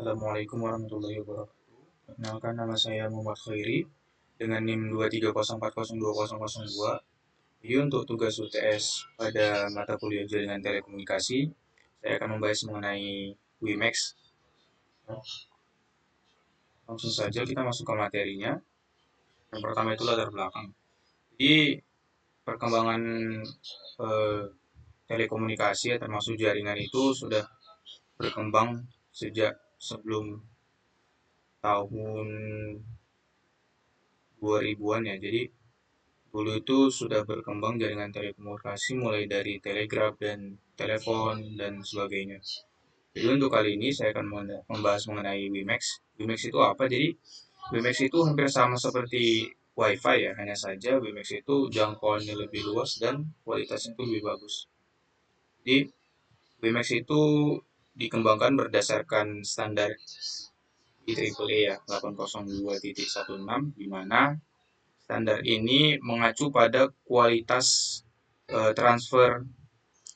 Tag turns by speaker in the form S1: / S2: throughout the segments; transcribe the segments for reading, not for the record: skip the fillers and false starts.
S1: Assalamualaikum warahmatullahi wabarakatuh. Perkenalkan, nama saya Muhammad Khairi dengan NIM 230402002. Jadi untuk tugas UTS pada mata kuliah jaringan telekomunikasi, saya akan membahas mengenai WiMAX. Langsung saja kita masuk ke materinya. Yang pertama itu latar belakang. Jadi perkembangan eh, telekomunikasi termasuk jaringan itu sudah berkembang sejak sebelum tahun 2000-an ya. Jadi dulu itu sudah berkembang jaringan telekomunikasi mulai dari telegraf dan telepon dan sebagainya. Jadi untuk kali ini saya akan membahas mengenai WiMAX. WiMAX itu apa? Jadi WiMAX itu hampir sama seperti WiFi ya, hanya saja WiMAX itu jangkauannya lebih luas dan kualitasnya itu lebih bagus. Jadi WiMAX itu dikembangkan berdasarkan standar IEEE ya 802.16, di mana standar ini mengacu pada kualitas transfer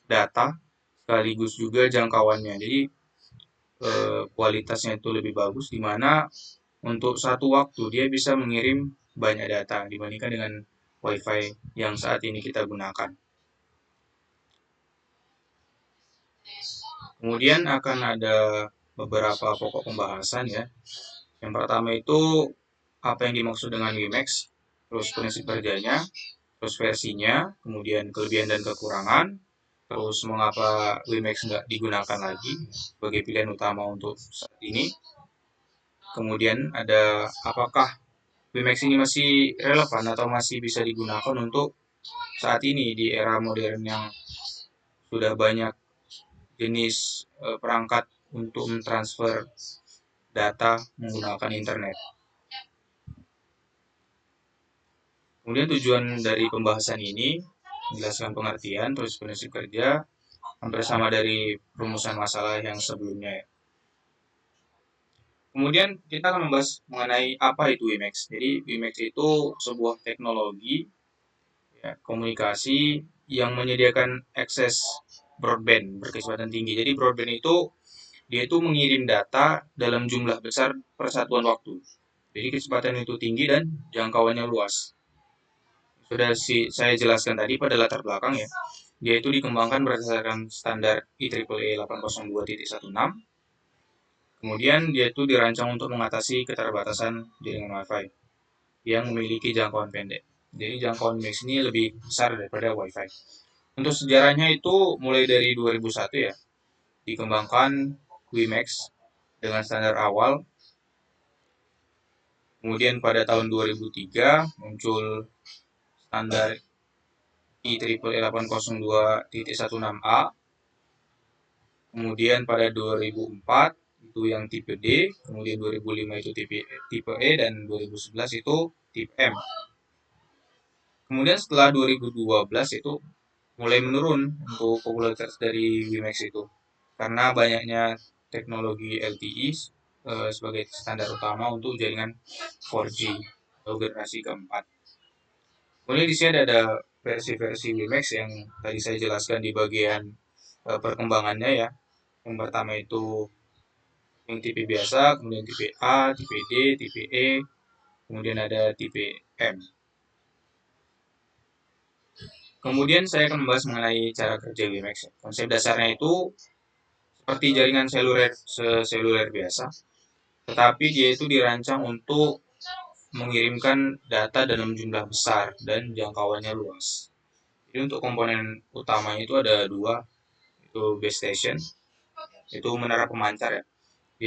S1: data sekaligus juga jangkauannya. Jadi kualitasnya itu lebih bagus di mana untuk satu waktu dia bisa mengirim banyak data dibandingkan dengan WiFi yang saat ini kita gunakan. Kemudian akan ada beberapa pokok pembahasan ya. Yang pertama itu apa yang dimaksud dengan WiMAX, terus prinsip kerjanya, terus versinya, kemudian kelebihan dan kekurangan, terus mengapa WiMAX nggak digunakan lagi sebagai pilihan utama untuk saat ini. Kemudian ada apakah WiMAX ini masih relevan atau masih bisa digunakan untuk saat ini di era modern yang sudah banyak jenis perangkat untuk mentransfer data menggunakan internet. Kemudian tujuan dari pembahasan ini menjelaskan pengertian, terus prinsip kerja, hampir sama dari rumusan masalah yang sebelumnya ya. Kemudian kita akan membahas mengenai apa itu WiMAX. Jadi WiMAX itu sebuah teknologi ya, komunikasi yang menyediakan akses broadband berkecepatan tinggi. Jadi broadband itu dia itu mengirim data dalam jumlah besar per satuan waktu. Jadi kecepatan itu tinggi dan jangkauannya luas. Sudah saya jelaskan tadi pada latar belakang ya. Dia itu dikembangkan berdasarkan standar IEEE 802.16. Kemudian dia itu dirancang untuk mengatasi keterbatasan jaringan WiFi yang memiliki jangkauan pendek. Jadi jangkauan WiMAX ini lebih besar daripada WiFi. Untuk sejarahnya itu mulai dari 2001 ya, dikembangkan WiMAX dengan standar awal. Kemudian pada tahun 2003 muncul standar IEEE 802.16A. Kemudian pada 2004 itu yang tipe D, kemudian 2005 itu tipe E, dan 2011 itu tipe M. Kemudian setelah 2012 itu mulai menurun untuk popularitas dari WiMAX itu karena banyaknya teknologi LTE sebagai standar utama untuk jaringan 4G atau generasi keempat. Kemudian di sini ada versi-versi WiMAX yang tadi saya jelaskan di bagian perkembangannya ya. Yang pertama itu yang tipe biasa, kemudian tipe A, tipe D, tipe E, kemudian ada tipe M. Kemudian saya akan membahas mengenai cara kerja WiMAX. Konsep dasarnya itu seperti jaringan seluler biasa, tetapi dia itu dirancang untuk mengirimkan data dalam jumlah besar dan jangkauannya luas. Jadi untuk komponen utamanya itu ada dua, itu base station, itu menara pemancar ya,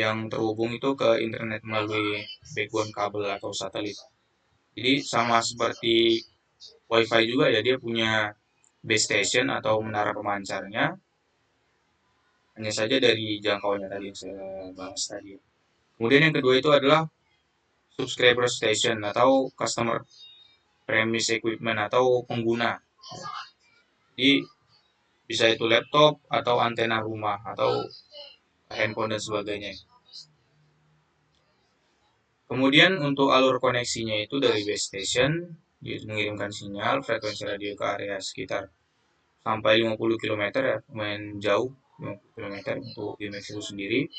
S1: yang terhubung itu ke internet melalui backbone kabel atau satelit. Jadi sama seperti WiFi juga ya, dia punya base station atau menara pemancarnya, hanya saja dari jangkauannya tadi yang saya bahas tadi. Kemudian yang kedua itu adalah subscriber station atau customer premise equipment atau pengguna. Jadi bisa itu laptop atau antena rumah atau handphone dan sebagainya. Kemudian untuk alur koneksinya itu dari base station, dia mengirimkan sinyal frekuensi radio ke area sekitar sampai 50 km ya, lumayan jauh 50 km untuk WiMAX itu sendiri.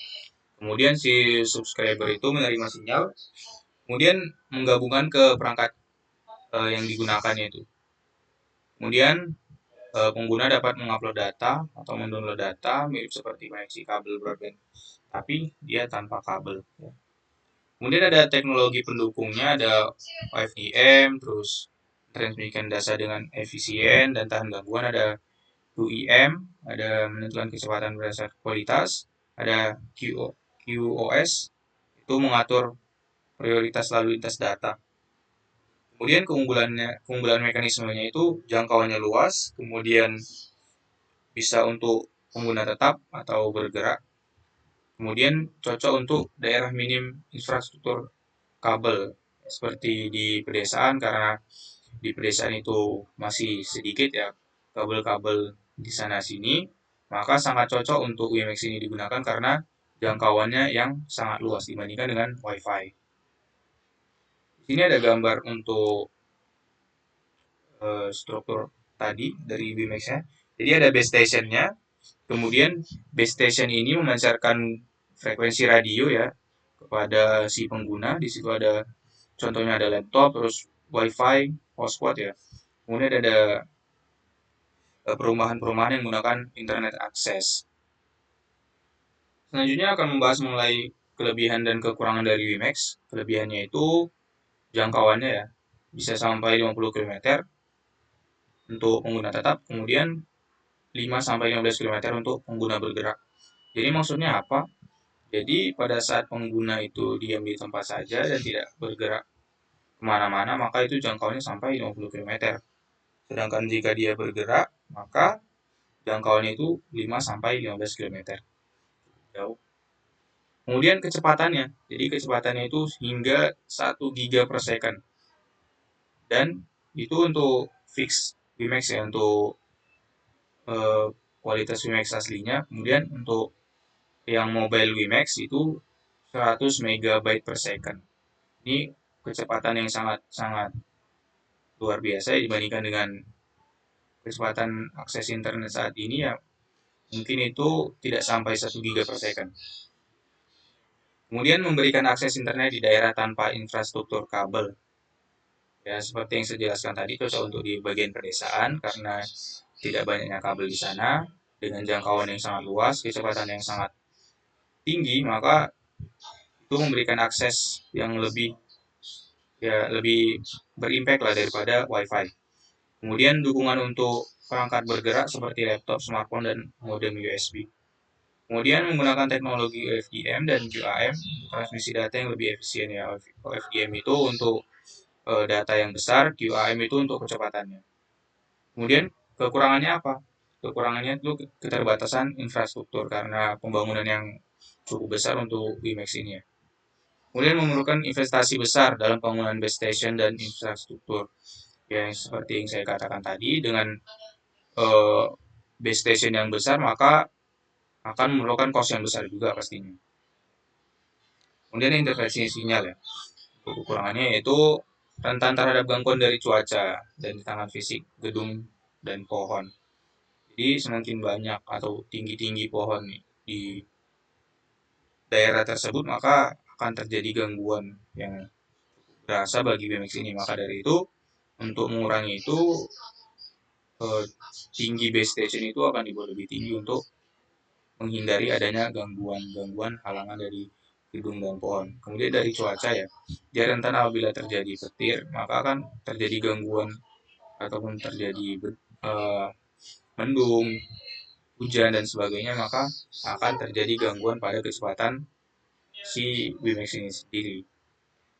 S1: Kemudian si subscriber itu menerima sinyal, kemudian menggabungkan ke perangkat yang digunakannya itu. Kemudian pengguna dapat mengupload data atau mendownload data mirip seperti koneksi kabel broadband, tapi dia tanpa kabel. Kemudian ada teknologi pendukungnya, ada OFDM, terus transmisikan data dengan efisien dan tahan gangguan, ada QEM, ada menentukan kecepatan berdasarkan kualitas, ada QoS, itu mengatur prioritas lalu lintas data. Kemudian keunggulan mekanismenya itu jangkauannya luas, kemudian bisa untuk pengguna tetap atau bergerak, kemudian cocok untuk daerah minim infrastruktur kabel seperti di pedesaan, karena di pedesaan itu masih sedikit ya kabel-kabel di sana sini, maka sangat cocok untuk WiMAX ini digunakan karena jangkauannya yang sangat luas dibandingkan dengan WiFi. Di sini ada gambar untuk struktur tadi dari WiMAX-nya. Jadi ada base station-nya, kemudian base station ini memancarkan frekuensi radio ya kepada si pengguna. Di situ ada contohnya ada laptop, terus WiFi, hotspot ya. Kemudian ada perumahan-perumahan yang menggunakan internet akses. Selanjutnya akan membahas mengenai kelebihan dan kekurangan dari WiMAX. Kelebihannya itu jangkauannya ya, bisa sampai 50 km untuk pengguna tetap, kemudian 5-15 km untuk pengguna bergerak. Jadi maksudnya apa? Jadi pada saat pengguna itu diam di tempat saja dan tidak bergerak kemana-mana, maka itu jangkauannya sampai 50 km. Sedangkan jika dia bergerak, maka jangkauannya itu 5-15 km. Jauh. Kemudian kecepatannya. Jadi kecepatannya itu hingga 1 giga per second. Dan itu untuk fix WiMAX ya, untuk kualitas WiMAX aslinya. Kemudian untuk yang mobile WiMAX itu 100 megabyte per second. Ini kecepatan yang sangat-sangat luar biasa ya, dibandingkan dengan kecepatan akses internet saat ini ya, mungkin itu tidak sampai 1 giga per second. Kemudian memberikan akses internet di daerah tanpa infrastruktur kabel. Ya, seperti yang saya jelaskan tadi, cocok untuk di bagian pedesaan karena tidak banyaknya kabel di sana, dengan jangkauan yang sangat luas, kecepatan yang sangat tinggi, maka itu memberikan akses yang lebih berimpact lah daripada WiFi. Kemudian dukungan untuk perangkat bergerak seperti laptop, smartphone, dan modem USB. Kemudian menggunakan teknologi OFDM dan QAM, transmisi data yang lebih efisien ya. OFDM itu untuk data yang besar, QAM itu untuk kecepatannya. Kemudian kekurangannya apa? Kekurangannya itu keterbatasan infrastruktur karena pembangunan yang cukup besar untuk WiMAX ini ya. Kemudian memerlukan investasi besar dalam pembangunan base station dan infrastruktur. Ya, seperti yang saya katakan tadi, dengan eh, base station yang besar maka akan memerlukan cost yang besar juga pastinya. Kemudian intervensi sinyal ya. Kekurangannya yaitu rentan terhadap gangguan dari cuaca dan tangan fisik, gedung, dan pohon. Jadi semakin banyak atau tinggi-tinggi pohon di daerah tersebut, maka akan terjadi gangguan yang berasa bagi BMX ini. Maka dari itu, untuk mengurangi itu, tinggi base station itu akan dibuat lebih tinggi untuk menghindari adanya gangguan halangan dari gedung dan pohon. Kemudian dari cuaca ya, dia rentan apabila terjadi petir, maka akan terjadi gangguan ataupun terjadi mendung, hujan dan sebagainya, maka akan terjadi gangguan pada kecepatan si WiMAX ini sendiri.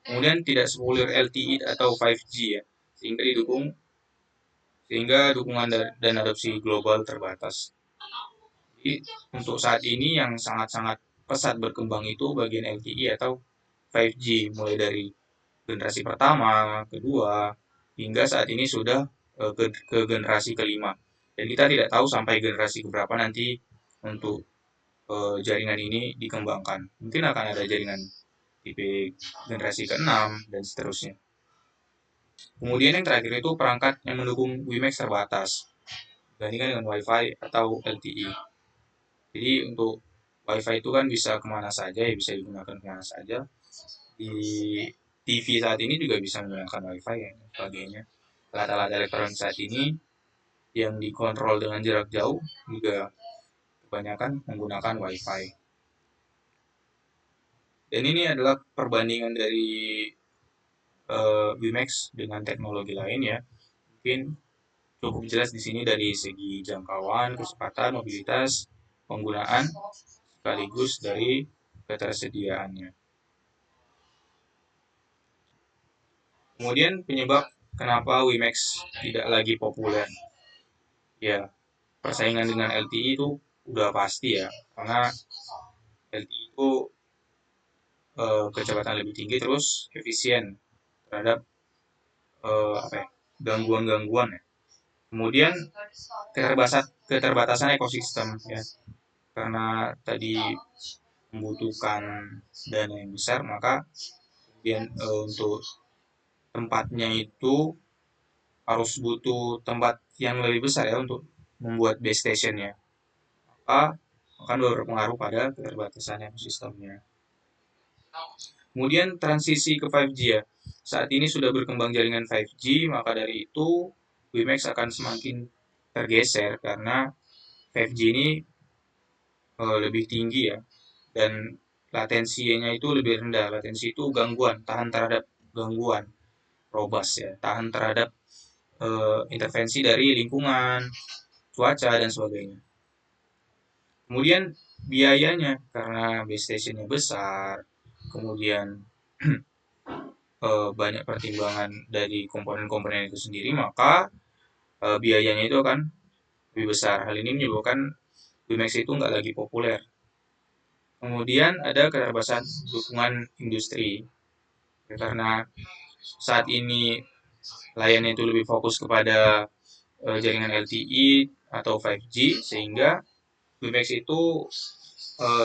S1: Kemudian tidak sepopuler LTE atau 5G ya, sehingga dukungan dan adopsi global terbatas. Jadi untuk saat ini yang sangat-sangat pesat berkembang itu bagian LTE atau 5G, mulai dari generasi pertama, kedua, hingga saat ini sudah ke generasi kelima. Dan kita tidak tahu sampai generasi keberapa nanti untuk jaringan ini dikembangkan. Mungkin akan ada jaringan tipe generasi ke-6 dan seterusnya. Kemudian yang terakhir itu perangkat yang mendukung WiMAX terbatas dibandingkan dengan WiFi atau LTE. Jadi untuk WiFi itu kan bisa kemana saja ya, bisa digunakan kemana saja. Di TV saat ini juga bisa menggunakan WiFi ya, dan sebagainya. Alat-alat elektronik saat ini yang dikontrol dengan jarak jauh juga kebanyakan menggunakan WiFi. Dan ini adalah perbandingan dari WiMAX dengan teknologi lain ya. Mungkin cukup jelas di sini dari segi jangkauan, kecepatan, mobilitas, penggunaan, sekaligus dari ketersediaannya. Kemudian penyebab kenapa WiMAX tidak lagi populer. Ya, persaingan dengan LTE itu udah pasti ya, karena LTE itu kecepatan lebih tinggi terus efisien terhadap apa ya, gangguan-gangguan ya. Kemudian keterbatasan ekosistem ya, karena tadi membutuhkan dana yang besar, maka kemudian untuk tempatnya itu harus butuh tempat yang lebih besar ya untuk membuat base stationnya, maka akan berpengaruh pada keterbatasan ekosistemnya. Kemudian transisi ke 5G ya, saat ini sudah berkembang jaringan 5G, maka dari itu WiMAX akan semakin tergeser karena 5G ini lebih tinggi ya, dan latensinya itu lebih rendah. Latensi itu gangguan, tahan terhadap gangguan, robust ya, tahan terhadap intervensi dari lingkungan, cuaca, dan sebagainya. Kemudian biayanya, karena base stationnya besar, kemudian banyak pertimbangan dari komponen-komponen itu sendiri, maka biayanya itu akan lebih besar. Hal ini menyebabkan WiMAX itu nggak lagi populer. Kemudian ada keterbatasan dukungan industri, ya, karena saat ini layannya itu lebih fokus kepada jaringan LTE atau 5G, sehingga WiMAX itu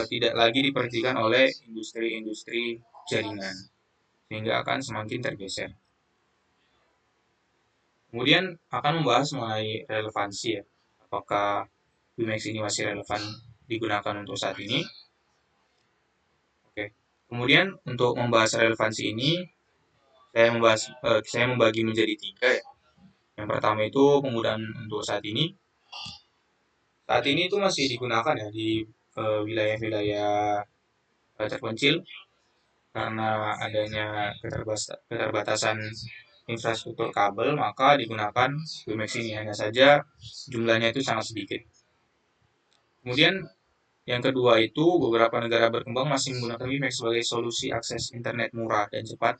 S1: tidak lagi diperhatikan oleh industri-industri jaringan, sehingga akan semakin tergeser. Kemudian akan membahas mengenai relevansi ya, apakah WiMAX ini masih relevan digunakan untuk saat ini. Oke. Kemudian untuk membahas relevansi ini, saya membagi menjadi 3 ya. Yang pertama itu penggunaan untuk saat ini. Saat ini itu masih digunakan ya di wilayah-wilayah terpencil, karena adanya keterbatasan infrastruktur kabel, maka digunakan WiMAX ini. Hanya saja jumlahnya itu sangat sedikit. Kemudian yang kedua itu beberapa negara berkembang masih menggunakan WiMAX sebagai solusi akses internet murah dan cepat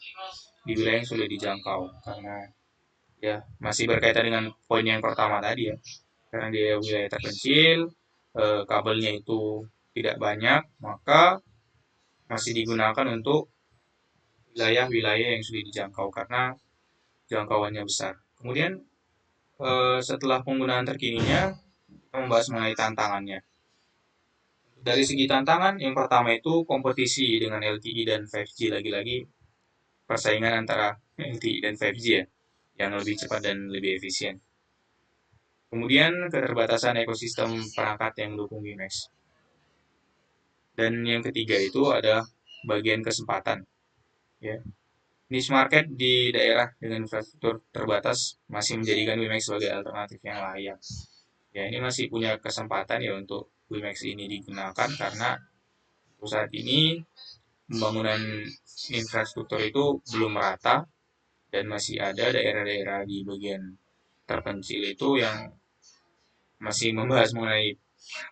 S1: di wilayah yang sulit dijangkau, karena ya masih berkaitan dengan poin yang pertama tadi ya, karena di wilayah terpencil kabelnya itu tidak banyak, maka masih digunakan untuk wilayah-wilayah yang sulit dijangkau karena jangkauannya besar. Kemudian setelah penggunaan terkininya, kita membahas mengenai tantangannya. Dari segi tantangan, yang pertama itu kompetisi dengan LTE dan 5G, lagi-lagi persaingan antara LTE dan 5G ya, yang lebih cepat dan lebih efisien. Kemudian keterbatasan ekosistem perangkat yang mendukung WiMAX. Dan yang ketiga itu ada bagian kesempatan. Ya. Niche market di daerah dengan infrastruktur terbatas masih menjadikan WiMAX sebagai alternatif yang layak. Ya, ini masih punya kesempatan ya untuk WiMAX ini digunakan, karena saat ini pembangunan infrastruktur itu belum merata dan masih ada daerah-daerah di bagian terpencil itu yang masih membahas mengenai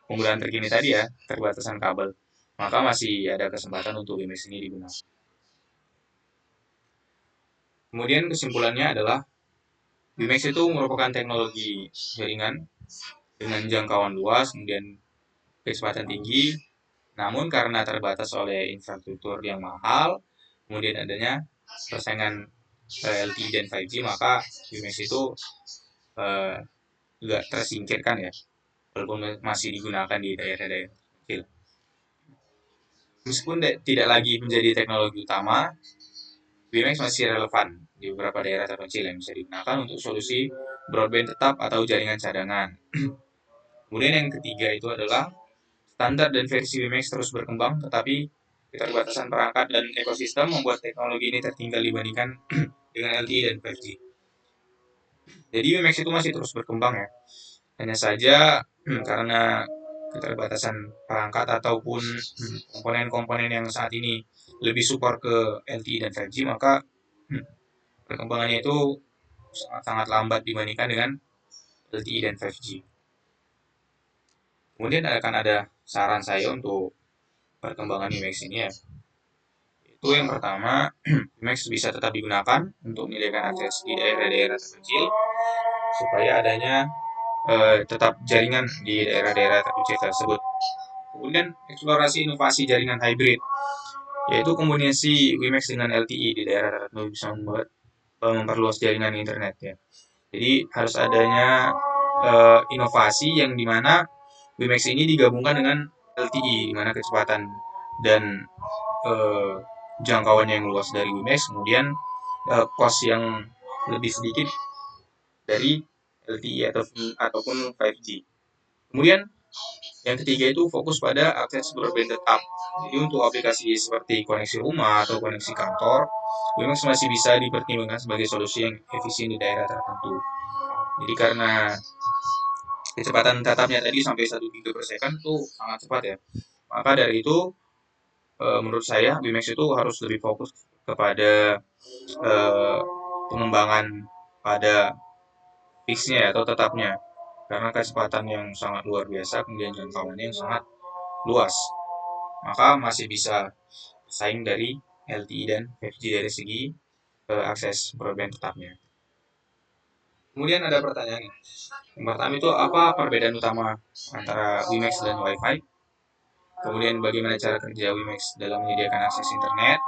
S1: penggunaan terkini tadi ya, keterbatasan kabel. Maka masih ada kesempatan untuk WiMAX ini digunakan. Kemudian kesimpulannya adalah WiMAX itu merupakan teknologi jaringan dengan jangkauan luas, kemudian kecepatan tinggi, namun karena terbatas oleh infrastruktur yang mahal, kemudian adanya persaingan LTE dan 5G, maka WiMAX itu juga tersingkirkan ya, walaupun masih digunakan di daerah-daerah kecil. Meskipun tidak lagi menjadi teknologi utama, WiMAX masih relevan di beberapa daerah terpencil yang bisa digunakan untuk solusi broadband tetap atau jaringan cadangan. Kemudian yang ketiga itu adalah standar dan versi WiMAX terus berkembang, tetapi keterbatasan perangkat dan ekosistem membuat teknologi ini tertinggal dibandingkan dengan LTE dan 5G. Jadi WiMAX itu masih terus berkembang ya. Hanya saja karena keterbatasan perangkat ataupun komponen-komponen yang saat ini lebih support ke LTE dan 5G, maka perkembangannya itu sangat lambat dibandingkan dengan LTE dan 5G. Kemudian akan ada saran saya untuk perkembangan WiMAX ini ya. Itu yang pertama, WiMAX bisa tetap digunakan untuk menyediakan akses di daerah-daerah terpencil supaya adanya tetap jaringan di daerah-daerah terpencil tersebut. Kemudian eksplorasi inovasi jaringan hybrid, yaitu kombinasi WiMAX dengan LTE di daerah tertentu bisa memperluas jaringan internet ya. Jadi harus adanya inovasi yang dimana WiMAX ini digabungkan dengan LTE, di mana kecepatan dan jangkauannya yang luas dari WiMAX, kemudian cost yang lebih sedikit dari LTE ataupun 5G. Kemudian yang ketiga itu fokus pada akses broadband tetap. Jadi untuk aplikasi seperti koneksi rumah atau koneksi kantor, WiMAX masih bisa dipertimbangkan sebagai solusi yang efisien di daerah tertentu. Jadi karena kecepatan tetapnya tadi sampai 1 GB per second itu sangat cepat ya. Maka dari itu menurut saya WiMAX itu harus lebih fokus kepada pengembangan pada fixnya atau tetapnya, karena kecepatan yang sangat luar biasa kemudian jangkauannya yang sangat luas, maka masih bisa bersaing dari LTE dan 5G dari segi akses broadband tetapnya. Kemudian ada pertanyaan yang pertama itu apa perbedaan utama antara WiMAX dan Wi-Fi? Kemudian bagaimana cara kerja WiMAX dalam menyediakan akses internet?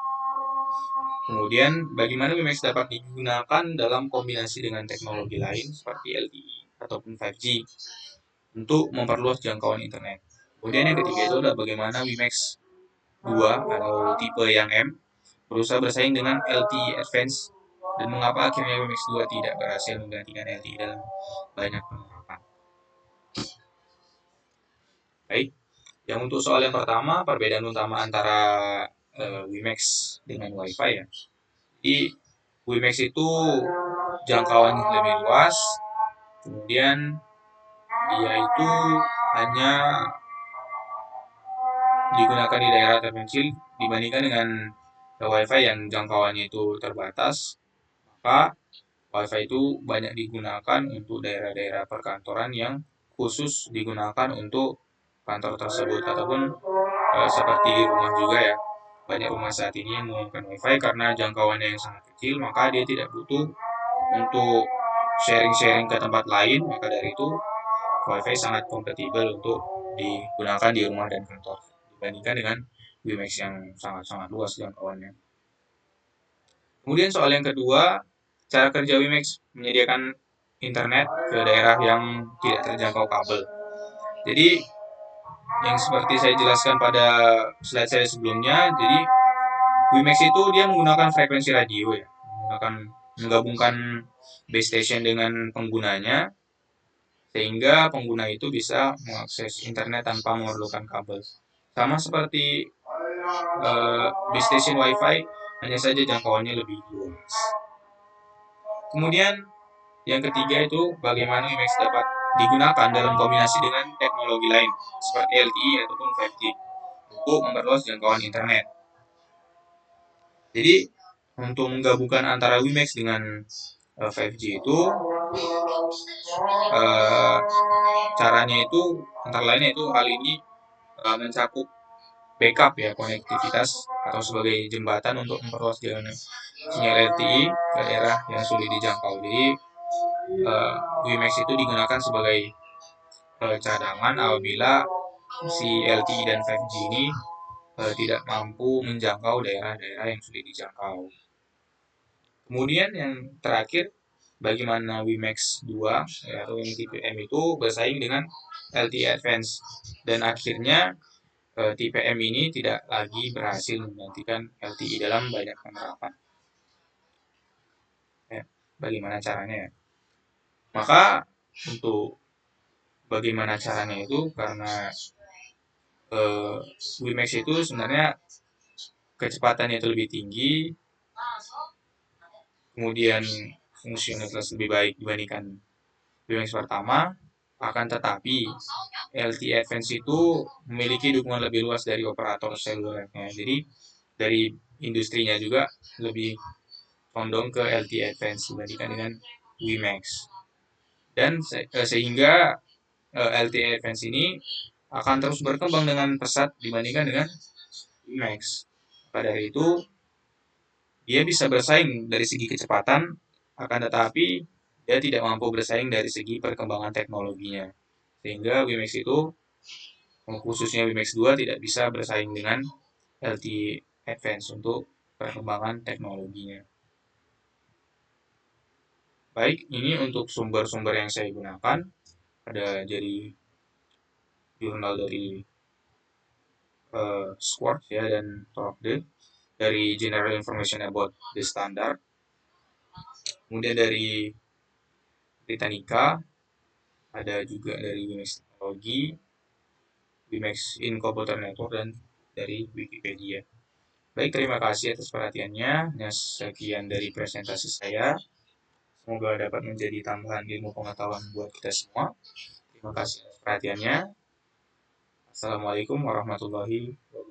S1: Kemudian bagaimana WiMAX dapat digunakan dalam kombinasi dengan teknologi lain seperti LTE ataupun 5G untuk memperluas jangkauan internet. Kemudian yang ketiga itu adalah bagaimana WiMAX 2 atau tipe yang M berusaha bersaing dengan LTE Advance dan mengapa akhirnya WiMAX 2 tidak berhasil menggantikan LTE dalam banyak penerapan. Baik, yang untuk soal yang pertama, perbedaan utama antara WiMAX dengan Wi-Fi ya. Jadi WiMAX itu jangkauannya lebih luas, kemudian dia itu hanya digunakan di daerah terpencil dibandingkan dengan Wi-Fi yang jangkauannya itu terbatas. Maka Wi-Fi itu banyak digunakan untuk daerah-daerah perkantoran yang khusus digunakan untuk kantor tersebut ataupun seperti di rumah juga ya. Banyak rumah saat ini yang menggunakan Wi-Fi karena jangkauannya yang sangat kecil, maka dia tidak butuh untuk sharing-sharing ke tempat lain. Maka dari itu Wi-Fi sangat kompatibel untuk digunakan di rumah dan kantor dibandingkan dengan WiMAX yang sangat-sangat luas jangkauannya. Kemudian soal yang kedua, cara kerja WiMAX menyediakan internet ke daerah yang tidak terjangkau kabel. Jadi yang seperti saya jelaskan pada slide saya sebelumnya, jadi WiMAX itu dia menggunakan frekuensi radio ya, menggabungkan base station dengan penggunanya sehingga pengguna itu bisa mengakses internet tanpa memerlukan kabel. Sama seperti base station Wi-Fi, hanya saja jangkauannya lebih luas. Kemudian yang ketiga itu bagaimana WiMAX dapat digunakan dalam kombinasi dengan teknologi lain seperti LTE ataupun 5G untuk memperluas jangkauan internet. Jadi untuk menggabungkan antara WiMAX dengan 5G itu caranya itu antara lainnya itu hal ini mencakup backup ya konektivitas atau sebagai jembatan untuk memperluas jalan sinyal LTE ke daerah yang sulit dijangkau. Jadi WiMAX itu digunakan sebagai cadangan apabila si LTE dan 5G ini tidak mampu menjangkau daerah-daerah yang sulit dijangkau. Kemudian yang terakhir, bagaimana WiMAX 2 atau yang tipe M itu bersaing dengan LTE Advance dan akhirnya tipe M ini tidak lagi berhasil menggantikan LTE dalam banyak penerapan. Ya, bagaimana caranya ya? Maka untuk bagaimana caranya itu karena WiMAX itu sebenarnya kecepatannya itu lebih tinggi, kemudian fungsionalitas lebih baik dibandingkan WiMAX pertama, akan tetapi LTE Advanced itu memiliki dukungan lebih luas dari operator selulernya. Jadi dari industrinya juga lebih condong ke LTE Advanced dibandingkan dengan WiMAX. Dan sehingga LTE Advanced ini akan terus berkembang dengan pesat dibandingkan dengan WiMAX. Pada dari itu, dia bisa bersaing dari segi kecepatan, akan tetapi dia tidak mampu bersaing dari segi perkembangan teknologinya. Sehingga WiMAX itu, khususnya WiMAX 2, tidak bisa bersaing dengan LTE Advanced untuk perkembangan teknologinya. Baik, ini untuk sumber-sumber yang saya gunakan. Ada dari jurnal dari Squark ya dan Torque dari General Information About the Standard, kemudian dari Britannica, ada juga dari WiMAX Teknologi, WiMAX in Computer Network, dan dari Wikipedia. Baik, terima kasih atas perhatiannya. Nah, sekian dari presentasi saya. Semoga dapat menjadi tambahan ilmu pengetahuan buat kita semua. Terima kasih atas perhatiannya. Assalamualaikum warahmatullahi wabarakatuh.